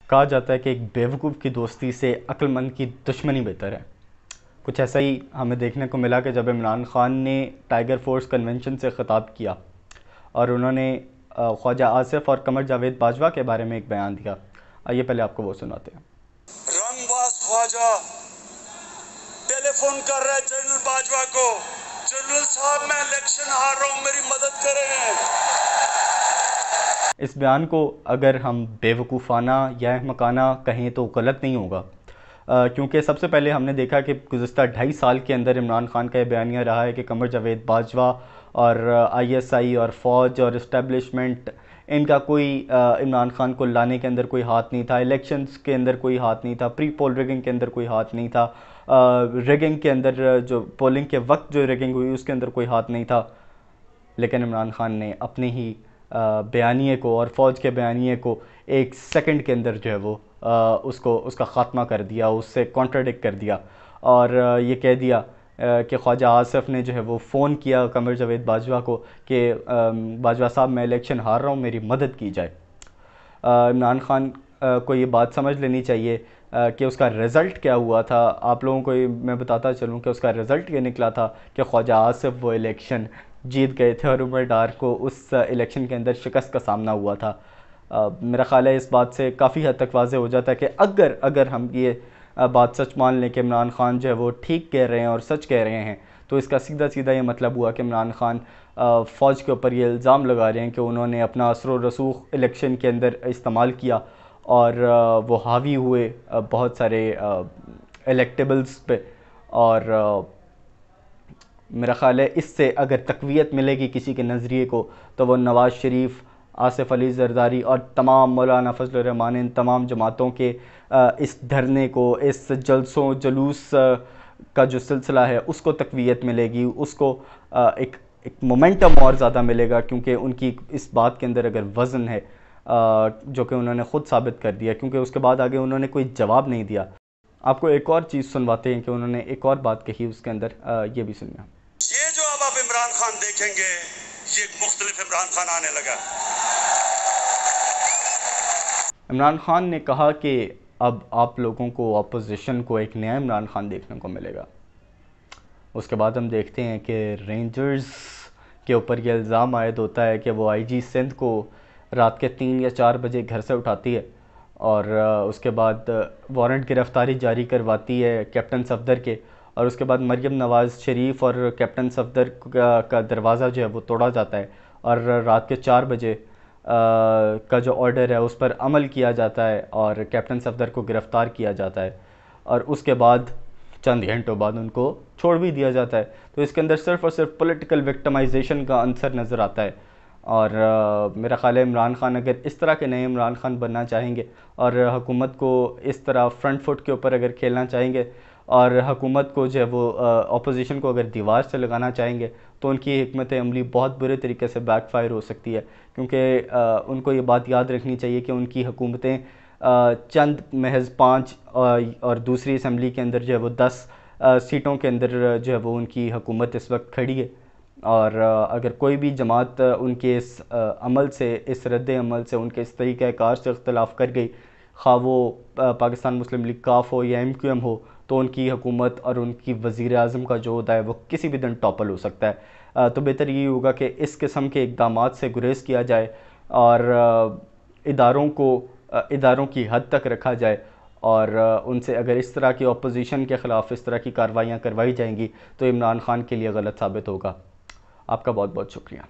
कहा जाता है कि एक बेवकूफ़ की दोस्ती से अक्लमंद की दुश्मनी बेहतर है। कुछ ऐसा ही हमें देखने को मिला कि जब इमरान खान ने टाइगर फोर्स कन्वेंशन से ख़िताब किया और उन्होंने ख्वाजा आसिफ और कमर जावेद बाजवा के बारे में एक बयान दिया। आइए पहले आपको वो सुनाते हैं। रंगबाज ख्वाजा टेलीफोन कर रहा है जनरल बाजवा को, जनरल साहब मैं इलेक्शन हार रहा हूं, मेरी मदद करें। इस बयान को अगर हम बेवकूफ़ाना या अहमकाना कहें तो गलत नहीं होगा, क्योंकि सबसे पहले हमने देखा कि गुज़श्ता 2.5 साल के अंदर इमरान खान का यह बयानिया रहा है कि कमर जावेद बाजवा और ISI और फ़ौज और इस्टेब्लिशमेंट, इनका कोई इमरान खान को लाने के अंदर कोई हाथ नहीं था, इलेक्शंस के अंदर कोई हाथ नहीं था, प्री पोल रिगिंग के अंदर कोई हाथ नहीं था, रिगिंग के अंदर जो पोलिंग के वक्त जो रिगिंग हुई उसके अंदर कोई हाथ नहीं था। लेकिन इमरान खान ने अपने ही बयानिए को और फ़ौज के बयानिए को 1 सेकंड के अंदर जो है वो उसका ख़ात्मा कर दिया, उससे कॉन्ट्राडिक्ट कर दिया और ये कह दिया कि ख्वाजा आसिफ ने जो है वो फ़ोन किया कमर जावेद बाजवा को कि बाजवा साहब मैं इलेक्शन हार रहा हूँ, मेरी मदद की जाए। इमरान खान को ये बात समझ लेनी चाहिए कि उसका रिज़ल्ट क्या हुआ था। आप लोगों को मैं बताता चलूँ कि उसका रिज़ल्ट ये निकला था कि ख्वाजा आसिफ वो इलेक्शन जीत गए थे और उमर डार को उस इलेक्शन के अंदर शिकस्त का सामना हुआ था। मेरा ख़्याल है इस बात से काफ़ी हद तक वाज़े हो जाता है कि अगर हम ये बात सच मान लें कि इमरान खान जो है वो ठीक कह रहे हैं और सच कह रहे हैं, तो इसका सीधा सीधा ये मतलब हुआ कि इमरान खान फ़ौज के ऊपर ये इल्ज़ाम लगा रहे हैं कि उन्होंने अपना असर व रसूख इलेक्शन के अंदर इस्तेमाल किया और वो हावी हुए बहुत सारे इलेक्टेबल्स पे। और मेरा ख़्याल है इससे अगर तक़वियत मिलेगी किसी के नज़रिए को तो वो नवाज़ शरीफ, आसिफ अली ज़रदारी और तमाम मौलाना फजल रहमान, इन तमाम जमातों के इस धरने को, इस जलसों जुलूस का जो सिलसिला है उसको तक़वियत मिलेगी, उसको एक मोमेंटम और ज़्यादा मिलेगा, क्योंकि उनकी इस बात के अंदर अगर वज़न है जो कि उन्होंने ख़ुद साबित कर दिया, क्योंकि उसके बाद आगे उन्होंने कोई जवाब नहीं दिया। आपको एक और चीज़ सुनवाते हैं कि उन्होंने एक और बात कही उसके अंदर, ये भी सुनिए। ये जो अब आप इमरान खान देखेंगे, ये एक मुख्तलिफ इमरान खान आने लगा। इमरान खान ने कहा कि अब आप लोगों को, अपोजिशन को, एक नया इमरान खान देखने को मिलेगा। उसके बाद हम देखते हैं कि रेंजर्स के ऊपर यह इल्ज़ाम आयद होता है कि वो IG सिंध को रात के 3 या 4 बजे घर से उठाती है और उसके बाद वारंट गिरफ़्तारी जारी करवाती है कैप्टन सफदर के, और उसके बाद मरियम नवाज़ शरीफ और कैप्टन सफदर का दरवाज़ा जो है वो तोड़ा जाता है और रात के 4 बजे का जो ऑर्डर है उस पर अमल किया जाता है और कैप्टन सफदर को गिरफ़्तार किया जाता है और उसके बाद चंद घंटों बाद उनको छोड़ भी दिया जाता है। तो इसके अंदर सिर्फ़ और सिर्फ पॉलिटिकल विक्टिमाइजेशन का अंसर नज़र आता है। और मेरा ख़्याल है इमरान खान अगर इस तरह के नए इमरान खान बनना चाहेंगे और हुकूमत को इस तरह फ्रंट फुट के ऊपर अगर खेलना चाहेंगे और हुकूमत को जो है वो अपोजिशन को अगर दीवार से लगाना चाहेंगे, तो उनकी हिकमत अमली बहुत बुरे तरीके से बैकफायर हो सकती है, क्योंकि उनको ये बात याद रखनी चाहिए कि उनकी हुकूमतें चंद महज 5 और दूसरी असम्बली के अंदर जो है वो 10 सीटों के अंदर जो है वो उनकी हुकूमत इस वक्त खड़ी है। और अगर कोई भी जमात उनके इस अमल से, इस रद्द अमल से, उनके इस तरीक़ाकार से इख्तलाफ कर गई, खा वो पाकिस्तान मुस्लिम लीग काफ हो या MQM हो, तो उनकी हुकूमत और उनकी वज़ीर आज़म का जो होता है वो किसी भी दिन टॉपल हो सकता है। तो बेहतर ये होगा कि इस किस्म के इक़दामात से गुरेज़ किया जाए और इदारों की हद तक रखा जाए और उनसे अगर इस तरह की अपोजिशन के ख़िलाफ़ इस तरह की कार्रवाइयाँ करवाई जाएंगी तो इमरान खान के लिए गलत साबित होगा। आपका बहुत बहुत शुक्रिया।